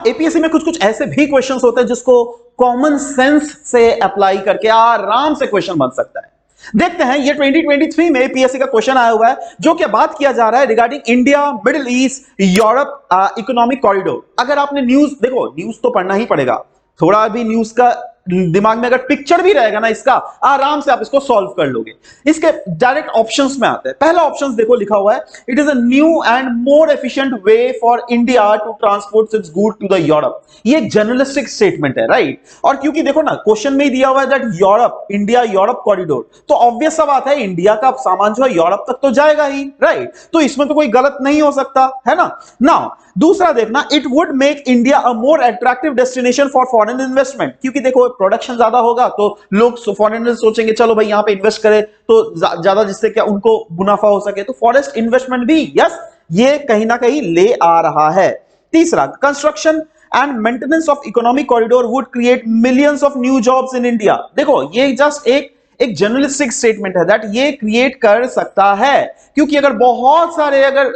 APSC में कुछ कुछ ऐसे भी क्वेश्चंस होते हैं जिसको कॉमन सेंस से अप्लाई करके आराम से क्वेश्चन बन सकता है। देखते हैं, ये 2023 में एपीएससी का क्वेश्चन आया हुआ है जो कि बात किया जा रहा है regarding India middle east Europe economic corridor. अगर आपने न्यूज, देखो न्यूज तो पढ़ना ही पड़ेगा, थोड़ा भी न्यूज का दिमाग में अगर पिक्चर भी रहेगा ना इसका, आराम से आप इसको सॉल्व कर लोगे। इसके डायरेक्ट ऑप्शंस में आते हैं। पहला ऑप्शन देखो लिखा हुआ है, it is a new and more efficient way for India to transport its good to the Europe. ये एक जर्नलिस्टिक स्टेटमेंट है, राइट। और क्योंकि देखो ना क्वेश्चन में ही दिया हुआ है that Europe, India Europe corridor, तो ऑब्वियस सा बात है इंडिया का सामान जो है यूरोप तक तो जाएगा ही, राइट। तो इसमें तो कोई गलत नहीं हो सकता है ना। नाउ दूसरा देखना, it would make India a more attractive destination for foreign investment. क्योंकि देखो प्रोडक्शन ज्यादा होगा तो लोग फॉरेनर्स सोचेंगे चलो भाई यहां पे इन्वेस्ट करें तो ज्यादा, जिससे क्या उनको मुनाफा हो सके। तो फॉरेस्ट इन्वेस्टमेंट भी यस, ये कहीं ना कहीं ले आ रहा है। तीसरा, construction and maintenance of economic corridor would create millions of new jobs in India. देखो ये जस्ट एक जर्नलिस्टिक स्टेटमेंट है दैट ये क्रिएट कर सकता है, क्योंकि अगर बहुत सारे अगर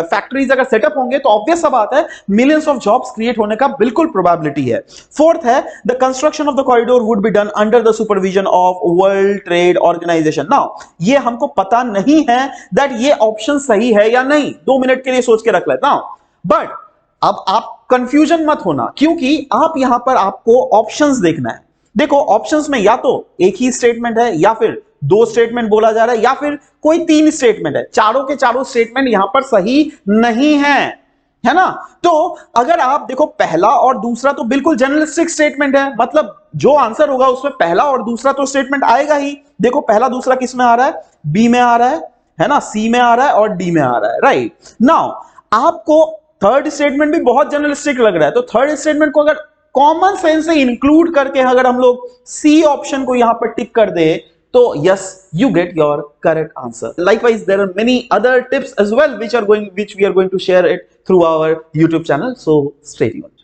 फैक्ट्रीज अगर सेटअप होंगे तो ऑब्वियस सा बात है मिलियंस ऑफ जॉब्स क्रिएट होने का बिल्कुल प्रोबेबिलिटी है। फोर्थ है, the construction of the corridor would be done under the supervision of world trade organization. Now ये हमको पता नहीं है दैट ये ऑप्शन सही है या नहीं, 2 मिनट के लिए सोच के रख लेता हूं। बट अब आप कंफ्यूजन मत होना, क्योंकि आप यहां पर आपको ऑप्शंस देखना है। देखो ऑप्शंस में या तो एक ही स्टेटमेंट है, या फिर 2 स्टेटमेंट बोला जा रहा है, या फिर कोई 3 स्टेटमेंट है। चारों के चारों स्टेटमेंट यहां पर सही नहीं है ना। तो अगर आप देखो पहला और दूसरा तो बिल्कुल जर्नलिस्टिक स्टेटमेंट है, मतलब जो आंसर होगा उसमें पहला और दूसरा तो स्टेटमेंट आएगा ही। देखो पहला दूसरा किस में आ रहा है, बी में आ रहा है ना, सी में आ रहा है और डी में आ रहा है, राइट। नाउ आपको थर्ड स्टेटमेंट भी बहुत जर्नलिस्टिक लग रहा है, तो थर्ड स्टेटमेंट को अगर कॉमन सेंस से इंक्लूड करके अगर हम लोग सी ऑप्शन को यहां पर टिक कर दे तो yes, you get your correct answer. Likewise there are many other tips as well which we are going to share it through our YouTube channel, so stay tuned.